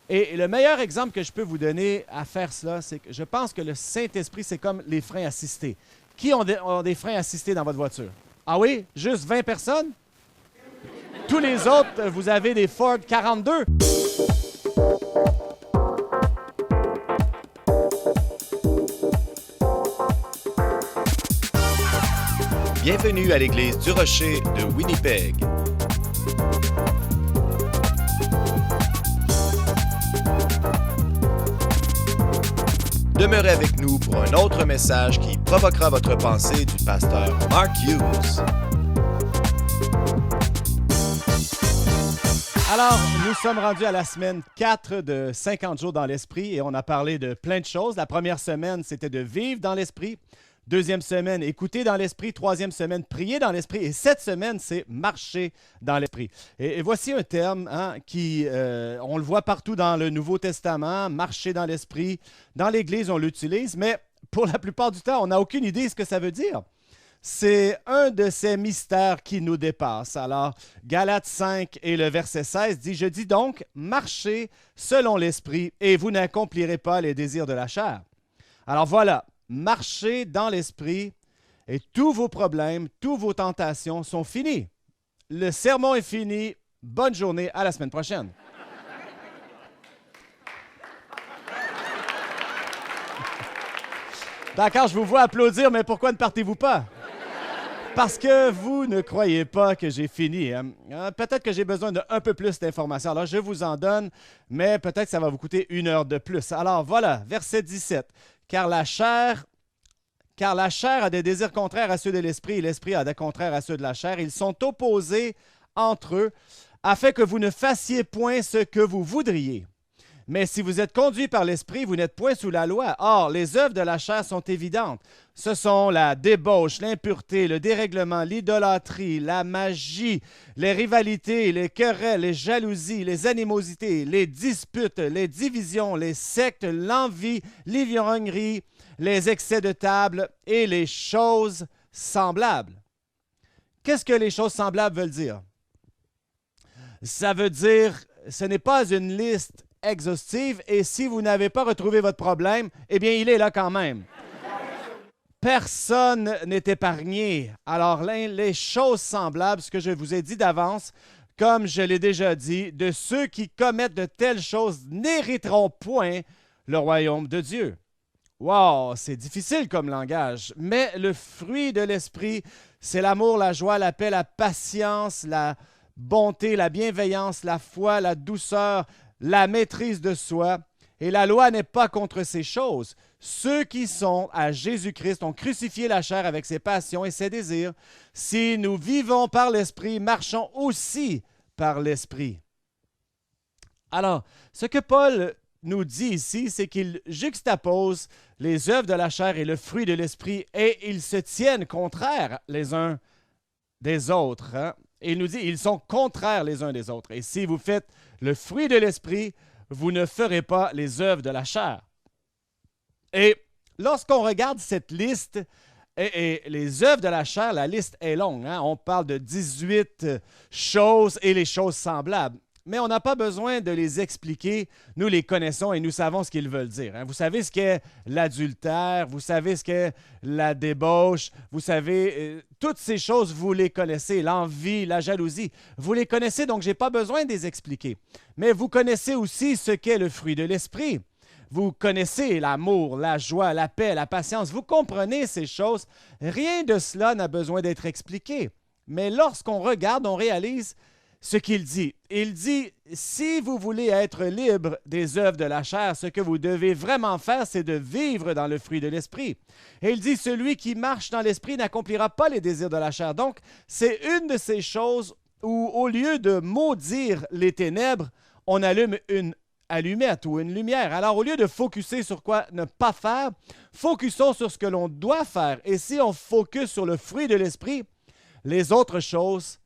Et le meilleur exemple que je peux vous donner à faire cela, c'est que je pense que le Saint-Esprit, c'est comme les freins assistés. Qui ont des freins assistés dans votre voiture? Ah oui? Juste 20 personnes? Tous les autres, vous avez des Ford 42. Bienvenue à l'Église du Rocher de Winnipeg. Demeurez avec nous pour un autre message qui provoquera votre pensée du pasteur Mark Hughes. Alors, nous sommes rendus à la semaine 4 de 50 jours dans l'Esprit et on a parlé de plein de choses. La première semaine, c'était de vivre dans l'Esprit. Deuxième semaine, écouter dans l'Esprit. Troisième semaine, prier dans l'Esprit. Et cette semaine, c'est marcher dans l'Esprit. Et voici un terme qui, on le voit partout dans le Nouveau Testament, marcher dans l'Esprit. Dans l'Église, on l'utilise, mais pour la plupart du temps, on n'a aucune idée de ce que ça veut dire. C'est un de ces mystères qui nous dépasse. Alors, Galates 5 et le verset 16 dit « Je dis donc, marchez selon l'Esprit, et vous n'accomplirez pas les désirs de la chair. » Alors voilà. Marchez dans l'Esprit et tous vos problèmes, toutes vos tentations sont finis. Le sermon est fini. Bonne journée. À la semaine prochaine. D'accord, je vous vois applaudir, mais pourquoi ne partez-vous pas? Parce que vous ne croyez pas que j'ai fini. Peut-être que j'ai besoin d'un peu plus d'informations. Alors, je vous en donne, mais peut-être que ça va vous coûter 1 heure de plus. Alors, voilà, verset 17. Car la chair a des désirs contraires à ceux de l'esprit et l'esprit a des contraires à ceux de la chair. Ils sont opposés entre eux afin que vous ne fassiez point ce que vous voudriez. Mais si vous êtes conduits par l'esprit, vous n'êtes point sous la loi. Or, les œuvres de la chair sont évidentes. Ce sont la débauche, l'impureté, le dérèglement, l'idolâtrie, la magie, les rivalités, les querelles, les jalousies, les animosités, les disputes, les divisions, les sectes, l'envie, l'ivrognerie, les excès de table et les choses semblables. Qu'est-ce que les choses semblables veulent dire? Ça veut dire, ce n'est pas une liste exhaustive et si vous n'avez pas retrouvé votre problème, eh bien, il est là quand même. Personne n'est épargné. Alors, les choses semblables, ce que je vous ai dit d'avance, comme je l'ai déjà dit, de ceux qui commettent de telles choses n'hériteront point le royaume de Dieu. Wow, c'est difficile comme langage, mais le fruit de l'esprit, c'est l'amour, la joie, la paix, la patience, la bonté, la bienveillance, la foi, la douceur, la maîtrise de soi. Et la loi n'est pas contre ces choses. Ceux qui sont à Jésus-Christ ont crucifié la chair avec ses passions et ses désirs. Si nous vivons par l'Esprit, marchons aussi par l'Esprit. Alors, ce que Paul nous dit ici, c'est qu'il juxtapose les œuvres de la chair et le fruit de l'Esprit et ils se tiennent contraires les uns des autres. Et il nous dit, ils sont contraires les uns des autres. Et si vous faites le fruit de l'Esprit, vous ne ferez pas les œuvres de la chair. Et lorsqu'on regarde cette liste, et les œuvres de la chair, la liste est longue. On parle de 18 choses et les choses semblables. Mais on n'a pas besoin de les expliquer. Nous les connaissons et nous savons ce qu'ils veulent dire. Vous savez ce qu'est l'adultère, vous savez ce qu'est la débauche, vous savez, toutes ces choses, vous les connaissez. L'envie, la jalousie, vous les connaissez, donc je n'ai pas besoin de les expliquer. Mais vous connaissez aussi ce qu'est le fruit de l'esprit. Vous connaissez l'amour, la joie, la paix, la patience. Vous comprenez ces choses. Rien de cela n'a besoin d'être expliqué. Mais lorsqu'on regarde, on réalise ce qu'il dit. Il dit, si vous voulez être libre des œuvres de la chair, ce que vous devez vraiment faire, c'est de vivre dans le fruit de l'esprit. Et il dit, celui qui marche dans l'esprit n'accomplira pas les désirs de la chair. Donc, c'est une de ces choses où, au lieu de maudire les ténèbres, on allume une allumette ou une lumière. Alors, au lieu de focuser sur quoi ne pas faire, focusons sur ce que l'on doit faire. Et si on focus sur le fruit de l'esprit, les autres choses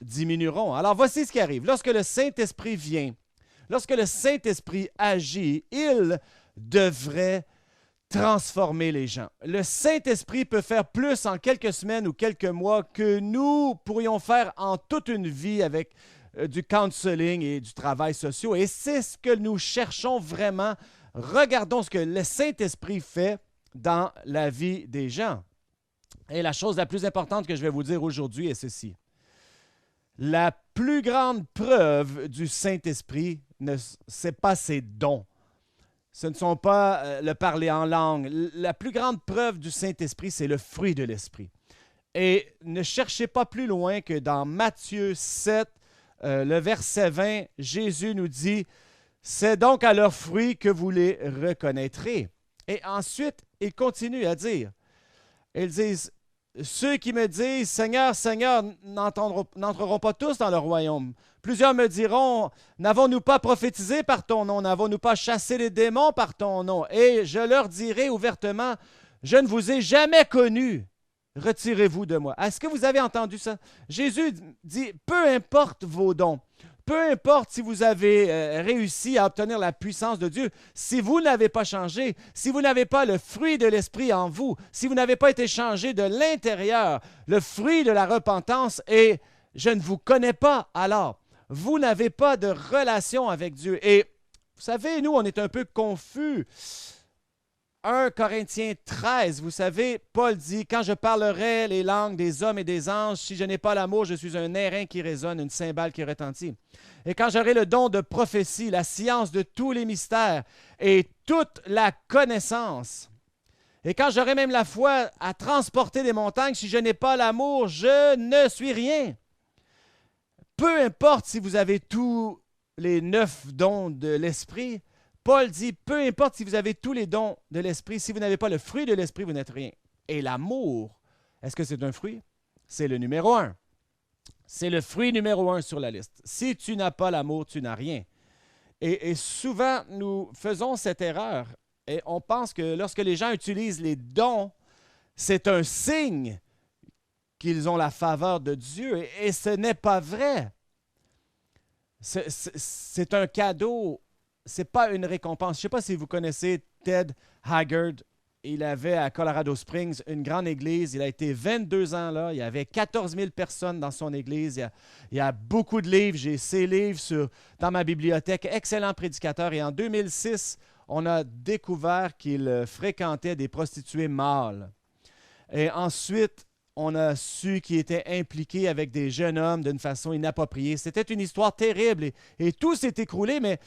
diminueront. Alors, voici ce qui arrive. Lorsque le Saint-Esprit vient, lorsque le Saint-Esprit agit, il devrait transformer les gens. Le Saint-Esprit peut faire plus en quelques semaines ou quelques mois que nous pourrions faire en toute une vie avec du counseling et du travail social. Et c'est ce que nous cherchons vraiment. Regardons ce que le Saint-Esprit fait dans la vie des gens. Et la chose la plus importante que je vais vous dire aujourd'hui est ceci. La plus grande preuve du Saint-Esprit, ce n'est pas ses dons. Ce ne sont pas le parler en langue. La plus grande preuve du Saint-Esprit, c'est le fruit de l'Esprit. Et ne cherchez pas plus loin que dans Matthieu 7, le verset 20, Jésus nous dit « C'est donc à leurs fruits que vous les reconnaîtrez. » Et ensuite, il continue à dire, ils disent « Ceux qui me disent « Seigneur, Seigneur » n'entreront pas tous dans le royaume. Plusieurs me diront « N'avons-nous pas prophétisé par ton nom? N'avons-nous pas chassé les démons par ton nom? » Et je leur dirai ouvertement « Je ne vous ai jamais connus. Retirez-vous de moi. » Est-ce que vous avez entendu ça? Jésus dit « Peu importe vos dons. Peu importe si vous avez réussi à obtenir la puissance de Dieu, si vous n'avez pas changé, si vous n'avez pas le fruit de l'Esprit en vous, si vous n'avez pas été changé de l'intérieur, le fruit de la repentance et je ne vous connais pas, alors vous n'avez pas de relation avec Dieu. Et vous savez, nous, on est un peu confus. 1 Corinthiens 13, vous savez, Paul dit « Quand je parlerai les langues des hommes et des anges, si je n'ai pas l'amour, je suis un airain qui résonne, une cymbale qui retentit. Et quand j'aurai le don de prophétie, la science de tous les mystères et toute la connaissance, et quand j'aurai même la foi à transporter des montagnes, si je n'ai pas l'amour, je ne suis rien. » Peu importe si vous avez tous les 9 dons de l'Esprit, Paul dit, peu importe si vous avez tous les dons de l'Esprit, si vous n'avez pas le fruit de l'Esprit, vous n'êtes rien. Et l'amour, est-ce que c'est un fruit? C'est le numéro 1. C'est le fruit numéro 1 sur la liste. Si tu n'as pas l'amour, tu n'as rien. Et souvent, nous faisons cette erreur et on pense que lorsque les gens utilisent les dons, c'est un signe qu'ils ont la faveur de Dieu. Et ce n'est pas vrai. C'est un cadeau. Ce n'est pas une récompense. Je ne sais pas si vous connaissez Ted Haggard. Il avait à Colorado Springs une grande église. Il a été 22 ans là. Il y avait 14 000 personnes dans son église. Il y a beaucoup de livres. J'ai ces livres dans ma bibliothèque. Excellent prédicateur. Et en 2006, on a découvert qu'il fréquentait des prostituées mâles. Et ensuite, on a su qu'il était impliqué avec des jeunes hommes d'une façon inappropriée. C'était une histoire terrible et tout s'est écroulé, mais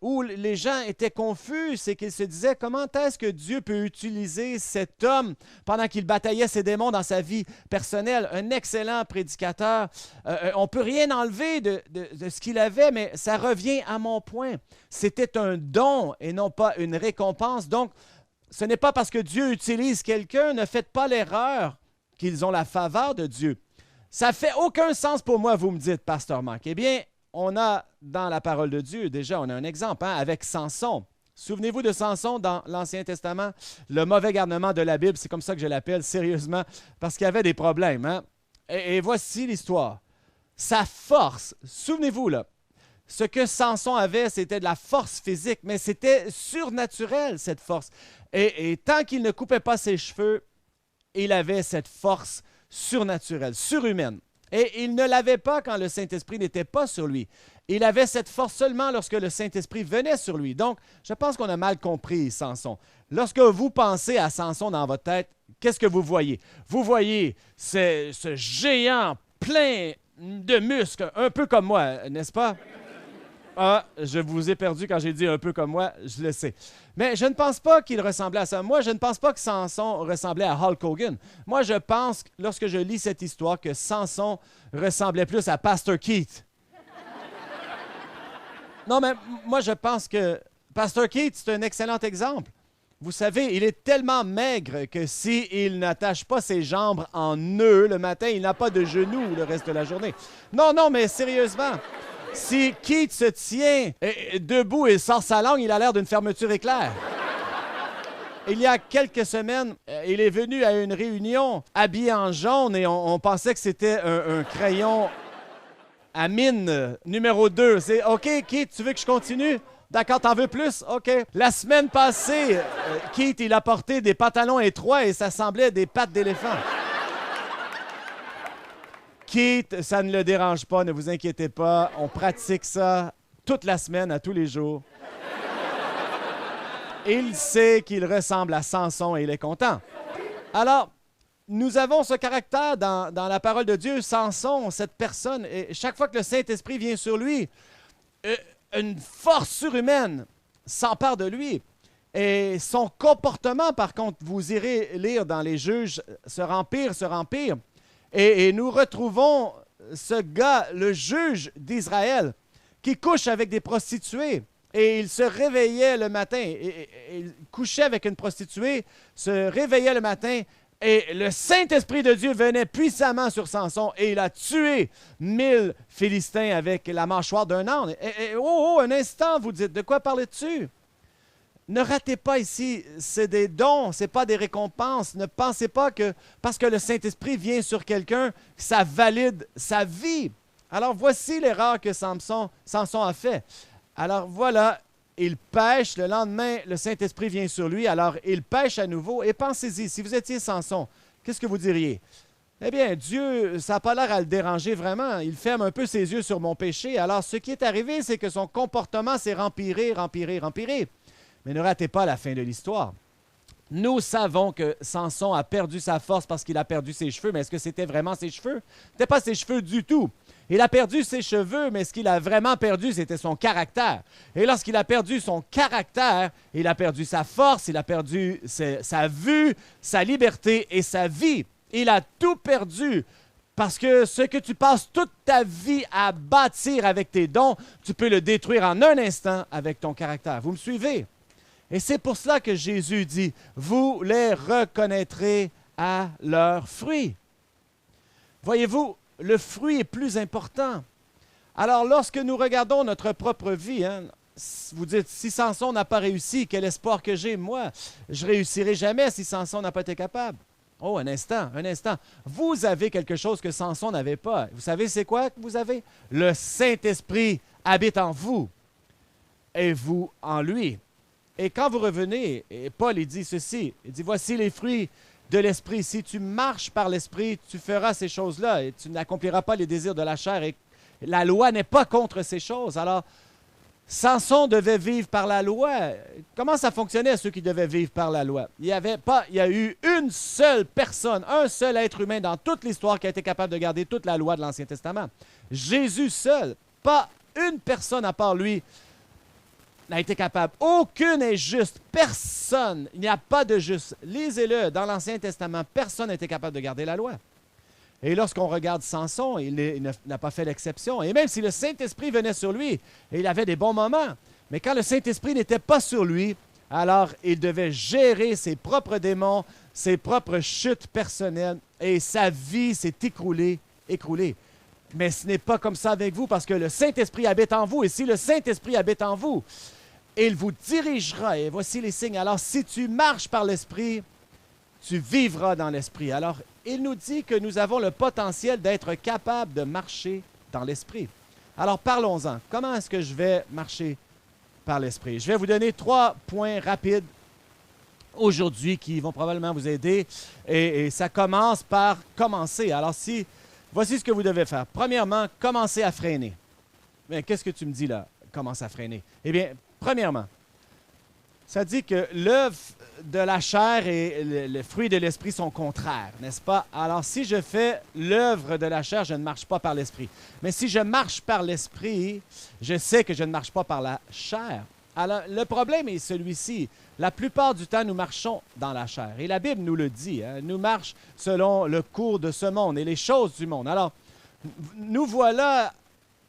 où les gens étaient confus, c'est qu'ils se disaient comment est-ce que Dieu peut utiliser cet homme pendant qu'il bataillait ses démons dans sa vie personnelle, un excellent prédicateur. On ne peut rien enlever de ce qu'il avait, mais ça revient à mon point. C'était un don et non pas une récompense. Donc, ce n'est pas parce que Dieu utilise quelqu'un, ne faites pas l'erreur qu'ils ont la faveur de Dieu. Ça ne fait aucun sens pour moi, vous me dites, Pasteur Marc. Eh bien, on a dans la parole de Dieu, déjà, on a un exemple avec Samson. Souvenez-vous de Samson dans l'Ancien Testament, le mauvais garnement de la Bible, c'est comme ça que je l'appelle, sérieusement, parce qu'il y avait des problèmes. Hein? Et voici l'histoire. Sa force, souvenez-vous là, ce que Samson avait, c'était de la force physique, mais c'était surnaturel, cette force. Et tant qu'il ne coupait pas ses cheveux, il avait cette force surnaturelle, surhumaine. Et il ne l'avait pas quand le Saint-Esprit n'était pas sur lui. Il avait cette force seulement lorsque le Saint-Esprit venait sur lui. Donc, je pense qu'on a mal compris Samson. Lorsque vous pensez à Samson dans votre tête, qu'est-ce que vous voyez? Vous voyez ce géant plein de muscles, un peu comme moi, n'est-ce pas? Ah, je vous ai perdu quand j'ai dit un peu comme moi, je le sais. Mais je ne pense pas qu'il ressemblait à ça. Moi, je ne pense pas que Samson ressemblait à Hulk Hogan. Moi, je pense, lorsque je lis cette histoire, que Samson ressemblait plus à Pastor Keith. Non, mais moi, je pense que Pastor Keith, c'est un excellent exemple. Vous savez, il est tellement maigre que s'il n'attache pas ses jambes en nœud le matin, il n'a pas de genoux le reste de la journée. Non, mais sérieusement. Si Keith se tient debout et sort sa langue, il a l'air d'une fermeture éclair. Il y a quelques semaines, il est venu à une réunion habillé en jaune et on pensait que c'était un crayon à mine numéro 2. C'est « OK, Keith, tu veux que je continue? D'accord, t'en veux plus? OK. » La semaine passée, Keith, il a porté des pantalons étroits et ça semblait des pattes d'éléphant. Keith, ça ne le dérange pas, ne vous inquiétez pas. On pratique ça toute la semaine, à tous les jours. Il sait qu'il ressemble à Samson et il est content. Alors, nous avons ce caractère dans la parole de Dieu, Samson, cette personne, et chaque fois que le Saint-Esprit vient sur lui, une force surhumaine s'empare de lui. Et son comportement, par contre, vous irez lire dans les Juges, se rempire. Et nous retrouvons ce gars, le juge d'Israël, qui couche avec des prostituées. Et il se réveillait le matin, il couchait avec une prostituée, se réveillait le matin, et le Saint-Esprit de Dieu venait puissamment sur Samson, et il a tué 1000 Philistins avec la mâchoire d'un âne. Un instant, vous dites, de quoi parles-tu? Ne ratez pas ici, c'est des dons, ce n'est pas des récompenses. Ne pensez pas que parce que le Saint-Esprit vient sur quelqu'un, ça valide sa vie. Alors voici l'erreur que Samson a fait. Alors voilà, il pêche, le lendemain, le Saint-Esprit vient sur lui, alors il pêche à nouveau. Et pensez-y, si vous étiez Samson, qu'est-ce que vous diriez? Eh bien, Dieu, ça n'a pas l'air à le déranger vraiment. Il ferme un peu ses yeux sur mon péché. Alors ce qui est arrivé, c'est que son comportement s'est empiré. Mais ne ratez pas la fin de l'histoire. Nous savons que Samson a perdu sa force parce qu'il a perdu ses cheveux, mais est-ce que c'était vraiment ses cheveux? Ce n'était pas ses cheveux du tout. Il a perdu ses cheveux, mais ce qu'il a vraiment perdu, c'était son caractère. Et lorsqu'il a perdu son caractère, il a perdu sa force, il a perdu sa vue, sa liberté et sa vie. Il a tout perdu. Parce que ce que tu passes toute ta vie à bâtir avec tes dons, tu peux le détruire en un instant avec ton caractère. Vous me suivez? Et c'est pour cela que Jésus dit, vous les reconnaîtrez à leurs fruits. Voyez-vous, le fruit est plus important. Alors, lorsque nous regardons notre propre vie, vous dites, si Samson n'a pas réussi, quel espoir que j'ai, moi? Je ne réussirai jamais si Samson n'a pas été capable. Oh, un instant. Vous avez quelque chose que Samson n'avait pas. Vous savez, c'est quoi que vous avez? Le Saint-Esprit habite en vous et vous en lui. Et quand vous revenez, et Paul il dit ceci, il dit, voici les fruits de l'Esprit. Si tu marches par l'Esprit, tu feras ces choses-là et tu n'accompliras pas les désirs de la chair. Et la loi n'est pas contre ces choses. Alors, Samson devait vivre par la loi. Comment ça fonctionnait, ceux qui devaient vivre par la loi? Il y a eu une seule personne, un seul être humain dans toute l'histoire qui a été capable de garder toute la loi de l'Ancien Testament. Jésus seul, pas une personne à part lui, n'a été capable. Aucune est juste. Personne. Il n'y a pas de juste. Lisez-le. Dans l'Ancien Testament, personne n'a été capable de garder la loi. Et lorsqu'on regarde Samson, il n'a pas fait l'exception. Et même si le Saint-Esprit venait sur lui, et il avait des bons moments, mais quand le Saint-Esprit n'était pas sur lui, alors il devait gérer ses propres démons, ses propres chutes personnelles, et sa vie s'est écroulée. Mais ce n'est pas comme ça avec vous, parce que le Saint-Esprit habite en vous. Et si le Saint-Esprit habite en vous, il vous dirigera. Et voici les signes. Alors, si tu marches par l'Esprit, tu vivras dans l'Esprit. Alors, il nous dit que nous avons le potentiel d'être capables de marcher dans l'Esprit. Alors, parlons-en. Comment est-ce que je vais marcher par l'Esprit? Je vais vous donner 3 points rapides aujourd'hui qui vont probablement vous aider. Et ça commence par commencer. Alors, voici ce que vous devez faire. Premièrement, commencez à freiner. Mais qu'est-ce que tu me dis là? Commence à freiner. Eh bien, premièrement, ça dit que l'œuvre de la chair et le fruit de l'esprit sont contraires, n'est-ce pas? Alors, si je fais l'œuvre de la chair, je ne marche pas par l'esprit. Mais si je marche par l'esprit, je sais que je ne marche pas par la chair. Alors, le problème est celui-ci. La plupart du temps, nous marchons dans la chair. Et la Bible nous le dit. Nous marchons selon le cours de ce monde et les choses du monde. Alors, nous voilà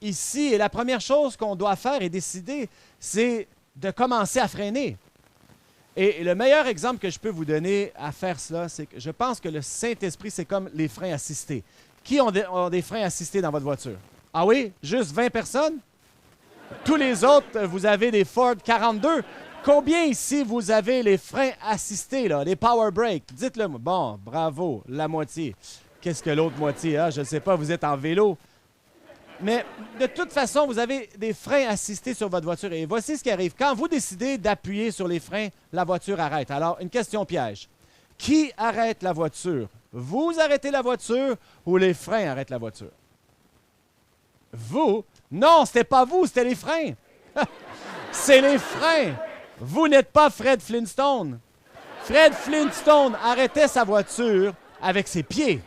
ici. Et la première chose qu'on doit faire et décider, c'est de commencer à freiner. Et le meilleur exemple que je peux vous donner à faire cela, c'est que je pense que le Saint-Esprit, c'est comme les freins assistés. Qui ont des freins assistés dans votre voiture? Ah oui? Juste 20 personnes? Tous les autres, vous avez des Ford 42. Combien ici vous avez les freins assistés, là, les power brakes? Dites-le moi. Bon, bravo, la moitié. Qu'est-ce que l'autre moitié? Hein? Je ne sais pas, vous êtes en vélo. Mais de toute façon, vous avez des freins assistés sur votre voiture. Et voici ce qui arrive. Quand vous décidez d'appuyer sur les freins, la voiture arrête. Alors, une question piège. Qui arrête la voiture? Vous arrêtez la voiture ou les freins arrêtent la voiture? Vous? Non, c'était pas vous, c'était les freins. C'est les freins. Vous n'êtes pas Fred Flintstone. Fred Flintstone arrêtait sa voiture avec ses pieds.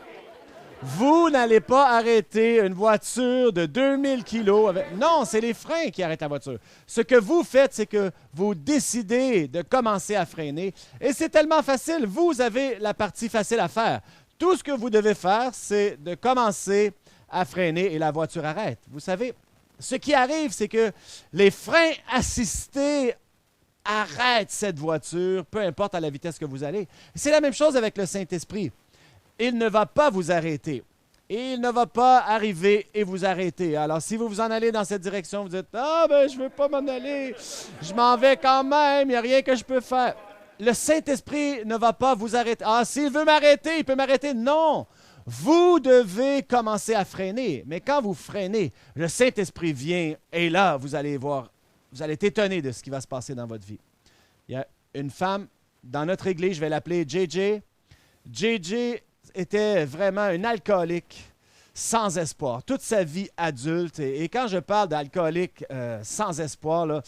Vous n'allez pas arrêter une voiture de 2000 kilos avec... Non, c'est les freins qui arrêtent la voiture. Ce que vous faites, c'est que vous décidez de commencer à freiner. Et c'est tellement facile. Vous avez la partie facile à faire. Tout ce que vous devez faire, c'est de commencer à freiner et la voiture arrête. Vous savez, ce qui arrive, c'est que les freins assistés arrêtent cette voiture, peu importe à la vitesse que vous allez. C'est la même chose avec le Saint-Esprit. Il ne va pas vous arrêter. Et il ne va pas arriver et vous arrêter. Alors, si vous vous en allez dans cette direction, vous dites « Ah, ben, je ne veux pas m'en aller. Je m'en vais quand même. Il n'y a rien que je peux faire. » Le Saint-Esprit ne va pas vous arrêter. « Ah, s'il veut m'arrêter, il peut m'arrêter. » Non! Vous devez commencer à freiner. Mais quand vous freinez, le Saint-Esprit vient et là, vous allez voir, vous allez être étonné de ce qui va se passer dans votre vie. Il y a une femme dans notre église, je vais l'appeler JJ. JJ était vraiment une alcoolique sans espoir, toute sa vie adulte. Et quand je parle d'alcoolique sans espoir, là,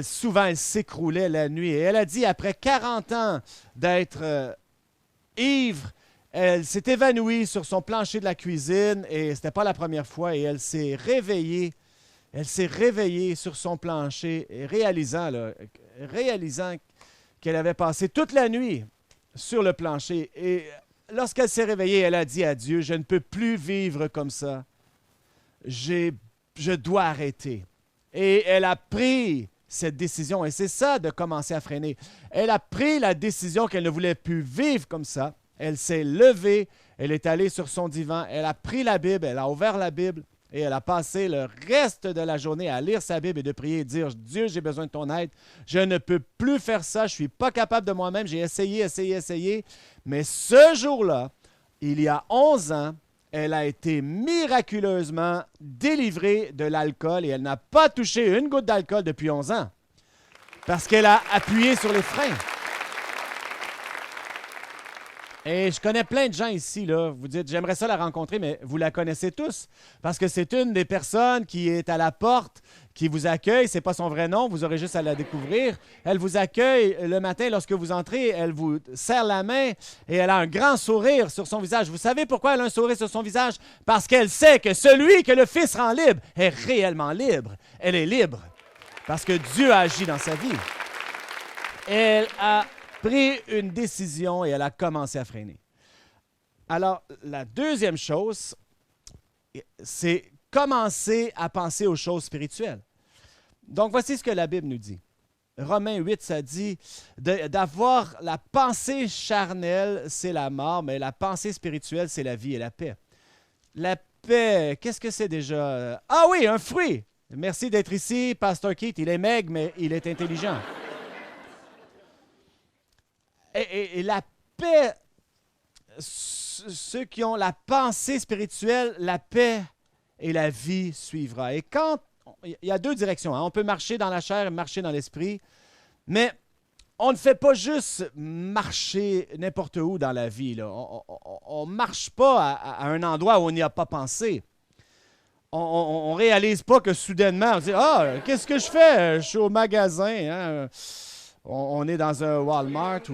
souvent elle s'écroulait la nuit. Et elle a dit, après 40 ans d'être ivre, elle s'est évanouie sur son plancher de la cuisine et ce n'était pas la première fois. Et elle s'est réveillée. Elle s'est réveillée sur son plancher, et réalisant qu'elle avait passé toute la nuit sur le plancher. Et lorsqu'elle s'est réveillée, elle a dit à Dieu, « Je ne peux plus vivre comme ça. Je dois arrêter. » Et elle a pris cette décision. Et c'est ça de commencer à freiner. Elle a pris la décision qu'elle ne voulait plus vivre comme ça. Elle s'est levée, elle est allée sur son divan, elle a pris la Bible, elle a ouvert la Bible et elle a passé le reste de la journée à lire sa Bible et de prier et de dire « Dieu, j'ai besoin de ton aide. Je ne peux plus faire ça. Je ne suis pas capable de moi-même. J'ai essayé. » Mais ce jour-là, il y a 11 ans, elle a été miraculeusement délivrée de l'alcool et elle n'a pas touché une goutte d'alcool depuis 11 ans parce qu'elle a appuyé sur les freins. Et je connais plein de gens ici, là. Vous dites, j'aimerais ça la rencontrer, mais vous la connaissez tous. Parce que c'est une des personnes qui est à la porte, qui vous accueille. Ce n'est pas son vrai nom, vous aurez juste à la découvrir. Elle vous accueille le matin lorsque vous entrez, elle vous serre la main et elle a un grand sourire sur son visage. Vous savez pourquoi elle a un sourire sur son visage? Parce qu'elle sait que celui que le Fils rend libre est réellement libre. Elle est libre parce que Dieu a agi dans sa vie. Elle a pris une décision et elle a commencé à freiner. Alors, la deuxième chose, c'est commencer à penser aux choses spirituelles. Donc, voici ce que la Bible nous dit. Romains 8, ça dit d'avoir la pensée charnelle, c'est la mort, mais la pensée spirituelle, c'est la vie et la paix. La paix, qu'est-ce que c'est déjà? Ah oui, un fruit! Merci d'être ici, Pasteur Keith. Il est maigre, mais il est intelligent. Et la paix, ceux qui ont la pensée spirituelle, la paix et la vie suivra. Et quand, il y a deux directions, hein. On peut marcher dans la chair et marcher dans l'esprit, mais on ne fait pas juste marcher n'importe où dans la vie, là. On ne marche pas à un endroit où on n'y a pas pensé. On ne réalise pas que soudainement, on se dit « Ah, qu'est-ce que je fais? Je suis au magasin, hein? » On est dans un Walmart.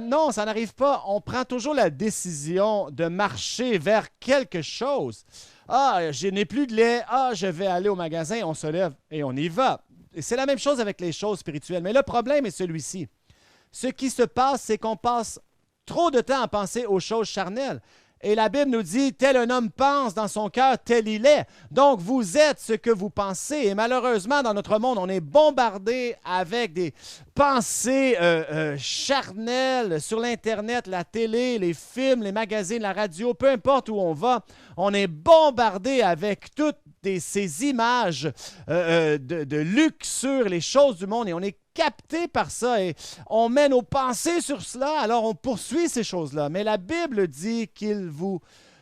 Non, ça n'arrive pas. On prend toujours la décision de marcher vers quelque chose. Ah, je n'ai plus de lait. Ah, je vais aller au magasin. On se lève et on y va. Et c'est la même chose avec les choses spirituelles. Mais le problème est celui-ci. Ce qui se passe, c'est qu'on passe trop de temps à penser aux choses charnelles. Et la Bible nous dit, tel un homme pense dans son cœur, tel il est. Donc, vous êtes ce que vous pensez. Et malheureusement, dans notre monde, on est bombardé avec des pensées charnelles sur l'Internet, la télé, les films, les magazines, la radio, peu importe où on va. On est bombardé avec toutes ces images de luxure, les choses du monde, et on est capté par ça et on met nos pensées sur cela, alors on poursuit ces choses-là. Mais la Bible dit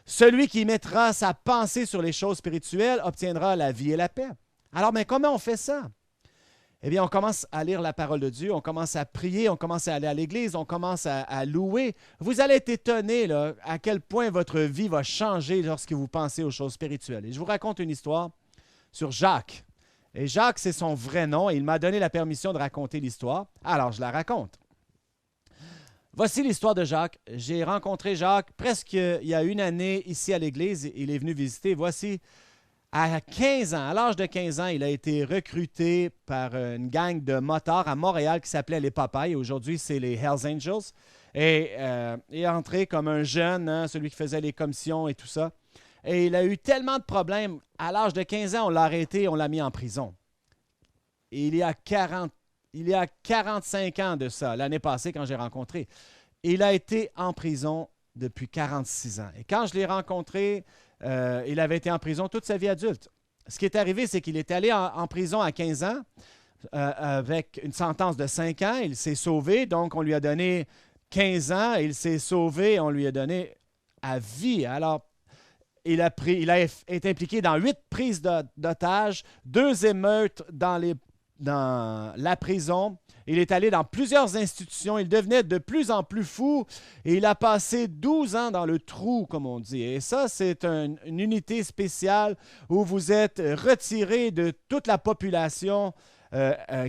celui qui mettra sa pensée sur les choses spirituelles obtiendra la vie et la paix. Alors, mais comment on fait ça? eh bien, on commence à lire la parole de Dieu, on commence à prier, on commence à aller à l'église, on commence à louer. Vous allez être étonné là, à quel point votre vie va changer lorsque vous pensez aux choses spirituelles. Et je vous raconte une histoire sur Jacques. Et Jacques, c'est son vrai nom, et il m'a donné la permission de raconter l'histoire. Alors, je la raconte. Voici l'histoire de Jacques. J'ai rencontré Jacques presque il y a une année ici à l'église. Il est venu visiter. Voici, à 15 ans, à l'âge de 15 ans, il a été recruté par une gang de motards à Montréal qui s'appelait les Popeyes. Aujourd'hui, c'est les Hells Angels. Et il est entré comme un jeune, hein, celui qui faisait les commissions et tout ça. Et il a eu tellement de problèmes. À l'âge de 15 ans, on l'a arrêté, on l'a mis en prison. Et il y a 45 ans de ça, l'année passée quand j'ai rencontré. Il a été en prison depuis 46 ans. Et quand je l'ai rencontré, il avait été en prison toute sa vie adulte. Ce qui est arrivé, c'est qu'il est allé en prison à 15 ans avec une sentence de 5 ans. Il s'est sauvé, donc on lui a donné 15 ans. Il s'est sauvé, on lui a donné à vie. Alors, il a été impliqué dans 8 prises d'otages, 2 émeutes dans la prison. Il est allé dans plusieurs institutions. Il devenait de plus en plus fou. Et il a passé 12 ans dans le trou, comme on dit. Et ça, c'est une unité spéciale où vous êtes retiré de toute la population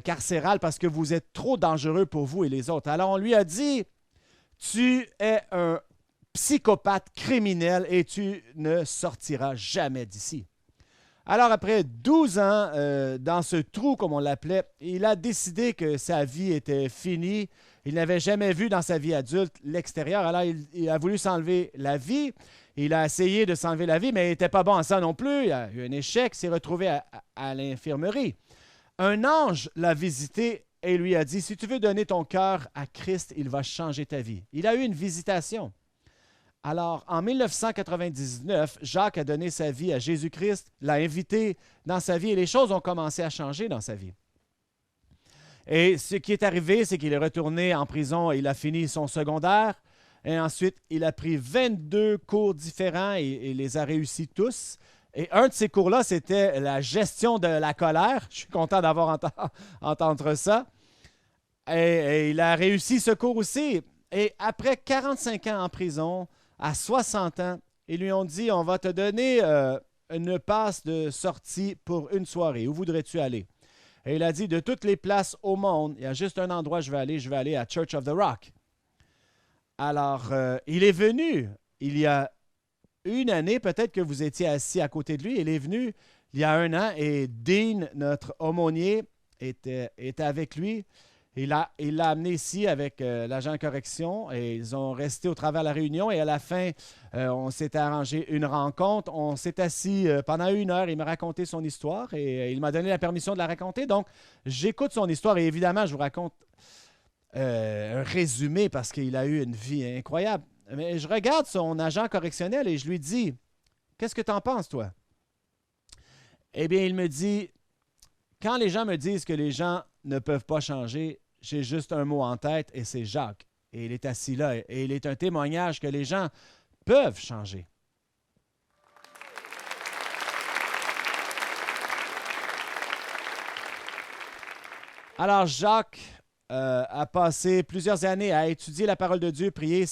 carcérale parce que vous êtes trop dangereux pour vous et les autres. Alors, on lui a dit, tu es un psychopathe criminel et tu ne sortiras jamais d'ici. Alors, après 12 ans dans ce trou, comme on l'appelait, il a décidé que sa vie était finie. Il n'avait jamais vu dans sa vie adulte l'extérieur. Alors, il a voulu s'enlever la vie. Il a essayé de s'enlever la vie, mais il n'était pas bon à ça non plus. Il a eu un échec, il s'est retrouvé à l'infirmerie. Un ange l'a visité et lui a dit, si tu veux donner ton cœur à Christ, il va changer ta vie. Il a eu une visitation. Alors, en 1999, Jacques a donné sa vie à Jésus-Christ, l'a invité dans sa vie et les choses ont commencé à changer dans sa vie. Et ce qui est arrivé, c'est qu'il est retourné en prison et il a fini son secondaire. Et ensuite, il a pris 22 cours différents et il les a réussis tous. Et un de ces cours-là, c'était la gestion de la colère. Je suis content d'avoir entendu ça. Et il a réussi ce cours aussi. Et après 45 ans en prison, à 60 ans, ils lui ont dit, on va te donner une passe de sortie pour une soirée. Où voudrais-tu aller? Et il a dit, de toutes les places au monde, il y a juste un endroit où je vais aller à Church of the Rock. Alors, il est venu, il y a une année, peut-être que vous étiez assis à côté de lui, il est venu il y a un an et Dean, notre aumônier, était avec lui. Il l'a amené ici avec l'agent de correction et ils ont resté au travers de la réunion et à la fin, on s'est arrangé une rencontre. On s'est assis pendant 1 heure. Il m'a raconté son histoire et il m'a donné la permission de la raconter. Donc, j'écoute son histoire et évidemment, je vous raconte un résumé parce qu'il a eu une vie incroyable. Mais je regarde son agent correctionnel et je lui dis, qu'est-ce que tu en penses, toi? Eh bien, il me dit, quand les gens me disent que les gens ne peuvent pas changer, j'ai juste un mot en tête et c'est Jacques. Et il est assis là et il est un témoignage que les gens peuvent changer. Alors Jacques a passé plusieurs années à étudier la parole de Dieu, prier.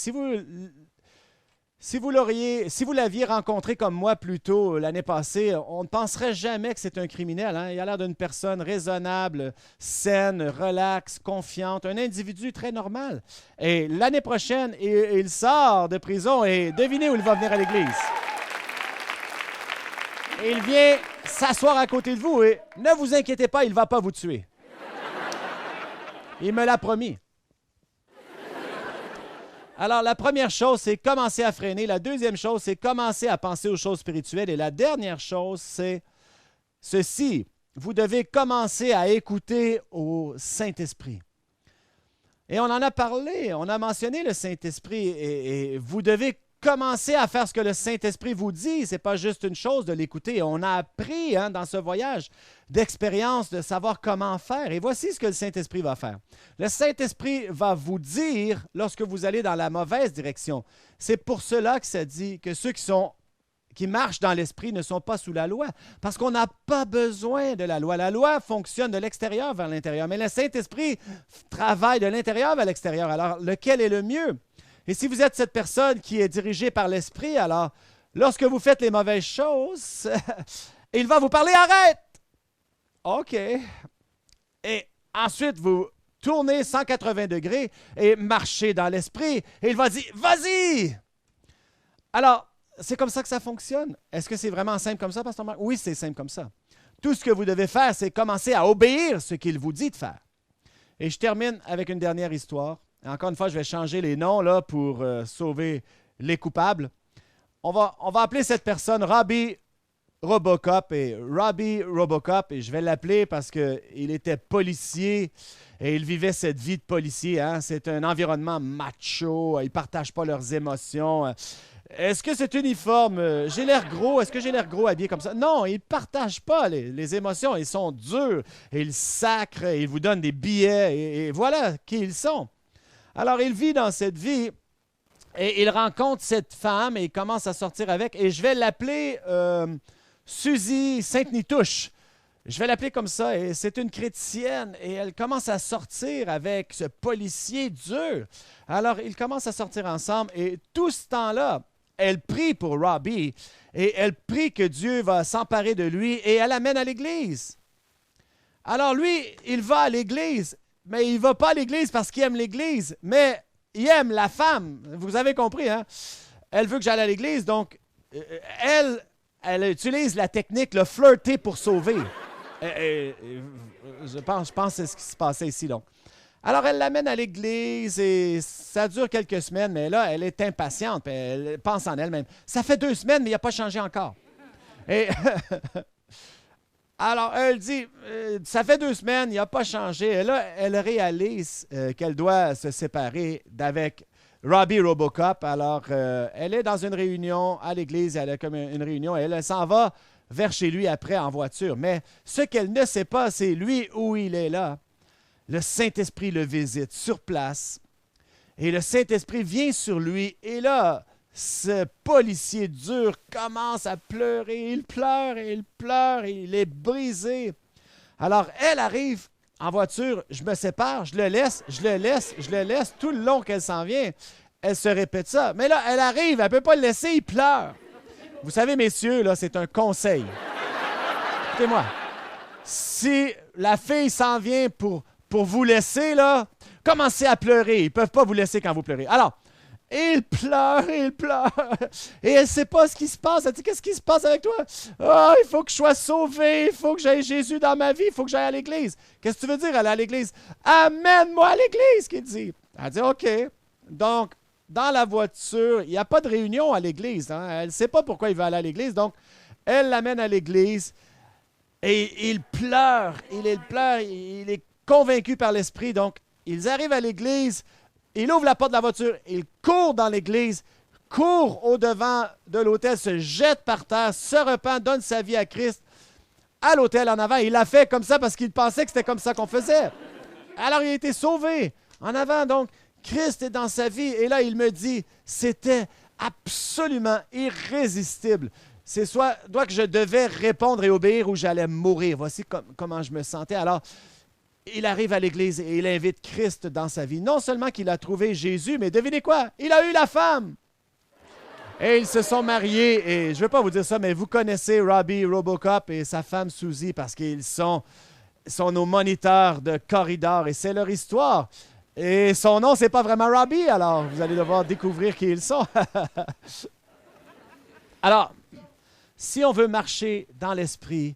Si vous l'aviez rencontré comme moi plus tôt l'année passée, on ne penserait jamais que c'est un criminel. Hein? Il a l'air d'une personne raisonnable, saine, relaxe, confiante, un individu très normal. Et l'année prochaine, il sort de prison et devinez où il va venir à l'église. Il vient s'asseoir à côté de vous et ne vous inquiétez pas, il ne va pas vous tuer. Il me l'a promis. Alors, la première chose, c'est commencer à freiner. La deuxième chose, c'est commencer à penser aux choses spirituelles. Et la dernière chose, c'est ceci. Vous devez commencer à écouter au Saint-Esprit. Et on en a parlé, on a mentionné le Saint-Esprit. Et vous devez commencer à faire ce que le Saint-Esprit vous dit. Ce n'est pas juste une chose de l'écouter. On a appris dans ce voyage d'expérience de savoir comment faire. Et voici ce que le Saint-Esprit va faire. Le Saint-Esprit va vous dire lorsque vous allez dans la mauvaise direction. C'est pour cela que ça dit que ceux qui qui marchent dans l'esprit ne sont pas sous la loi, parce qu'on n'a pas besoin de la loi. La loi fonctionne de l'extérieur vers l'intérieur, mais le Saint-Esprit travaille de l'intérieur vers l'extérieur. Alors, lequel est le mieux? Et si vous êtes cette personne qui est dirigée par l'Esprit, alors, lorsque vous faites les mauvaises choses, il va vous parler, arrête! OK. Et ensuite, vous tournez 180 degrés et marchez dans l'Esprit, et il va dire, vas-y! Alors, c'est comme ça que ça fonctionne. Est-ce que c'est vraiment simple comme ça, Pasteur Marc? Oui, c'est simple comme ça. Tout ce que vous devez faire, c'est commencer à obéir ce qu'il vous dit de faire. Et je termine avec une dernière histoire. Encore une fois, je vais changer les noms là, pour sauver les coupables. On va appeler cette personne Robbie Robocop. Et Robbie Robocop, et je vais l'appeler parce qu'il était policier et il vivait cette vie de policier. Hein? C'est un environnement macho. Ils ne partagent pas leurs émotions. Est-ce que cet uniforme, j'ai l'air gros? Est-ce que j'ai l'air gros habillé comme ça? Non, ils ne partagent pas les émotions. Ils sont durs. Et ils sacrent. Et ils vous donnent des billets. Et voilà qui ils sont. Alors, il vit dans cette vie et il rencontre cette femme et il commence à sortir avec. Et je vais l'appeler Suzy Sainte-Nitouche. Je vais l'appeler comme ça. Et c'est une chrétienne et elle commence à sortir avec ce policier dur. Alors, ils commencent à sortir ensemble et tout ce temps-là, elle prie pour Robbie et elle prie que Dieu va s'emparer de lui et elle l'amène à l'église. Alors, lui, il va à l'église. Mais il ne va pas à l'église parce qu'il aime l'église, mais il aime la femme. Vous avez compris, hein? Elle veut que j'aille à l'église, donc elle utilise la technique, le flirter pour sauver. Je pense que c'est ce qui se passait ici, donc. Alors, elle l'amène à l'église et ça dure quelques semaines, mais là, elle est impatiente, puis elle pense en elle-même. Ça fait 2 semaines, mais il n'a pas changé encore. Et... Alors, elle dit, ça fait 2 semaines, il n'a pas changé. Et là, elle réalise qu'elle doit se séparer d'avec Robbie Robocop. Alors, elle est dans une réunion à l'église, elle a comme une réunion, et elle s'en va vers chez lui après en voiture. Mais ce qu'elle ne sait pas, c'est lui où il est là. Le Saint-Esprit le visite sur place. Et le Saint-Esprit vient sur lui. Et là, ce policier dur commence à pleurer. Il pleure et il pleure et il est brisé. Alors, elle arrive en voiture. Je me sépare, je le laisse. Tout le long qu'elle s'en vient, elle se répète ça. Mais là, elle arrive, elle ne peut pas le laisser, il pleure. Vous savez, messieurs, là, c'est un conseil. Écoutez-moi. Si la fille s'en vient pour vous laisser, là, commencez à pleurer. Ils ne peuvent pas vous laisser quand vous pleurez. Alors, il pleure. Et elle ne sait pas ce qui se passe. Elle dit, qu'est-ce qui se passe avec toi? Ah, il faut que je sois sauvé. Il faut que j'aie Jésus dans ma vie. Il faut que j'aille à l'église. Qu'est-ce que tu veux dire, aller à l'église? Amène-moi à l'église, qu'il dit. Elle dit, OK. Donc, dans la voiture, il n'y a pas de réunion à l'église. Hein? Elle ne sait pas pourquoi il veut aller à l'église. Donc, elle l'amène à l'église. Et il pleure. Il est convaincu par l'Esprit. Donc, ils arrivent à l'église. Il ouvre la porte de la voiture, il court dans l'église, court au-devant de l'autel, se jette par terre, se repent, donne sa vie à Christ à l'autel en avant. Il l'a fait comme ça parce qu'il pensait que c'était comme ça qu'on faisait. Alors, il a été sauvé en avant. Donc, Christ est dans sa vie. Et là, il me dit, c'était absolument irrésistible. C'est soit que je devais répondre et obéir ou j'allais mourir. Voici comment je me sentais. Alors, il arrive à l'église et il invite Christ dans sa vie. Non seulement qu'il a trouvé Jésus, mais devinez quoi? Il a eu la femme. Et ils se sont mariés. Et je ne veux pas vous dire ça, mais vous connaissez Robbie Robocop et sa femme Suzy parce qu'ils sont nos moniteurs de corridor et c'est leur histoire. Et son nom, c'est pas vraiment Robbie, alors vous allez devoir découvrir qui ils sont. Alors, si on veut marcher dans l'esprit,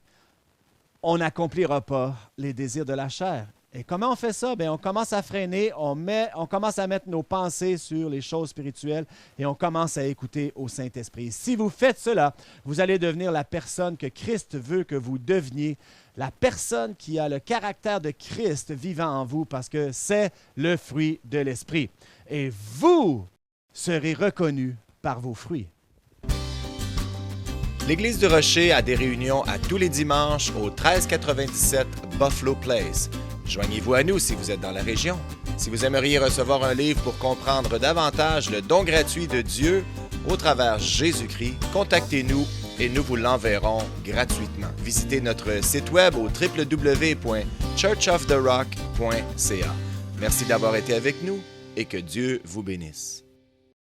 on n'accomplira pas les désirs de la chair. Et comment on fait ça? Bien, on commence à freiner, on commence à mettre nos pensées sur les choses spirituelles et on commence à écouter au Saint-Esprit. Si vous faites cela, vous allez devenir la personne que Christ veut que vous deveniez, la personne qui a le caractère de Christ vivant en vous parce que c'est le fruit de l'Esprit. Et vous serez reconnus par vos fruits. L'Église du Rocher a des réunions à tous les dimanches au 1397 Buffalo Place. Joignez-vous à nous si vous êtes dans la région. Si vous aimeriez recevoir un livre pour comprendre davantage le don gratuit de Dieu, au travers Jésus-Christ, contactez-nous et nous vous l'enverrons gratuitement. Visitez notre site web au www.churchoftherock.ca. Merci d'avoir été avec nous et que Dieu vous bénisse.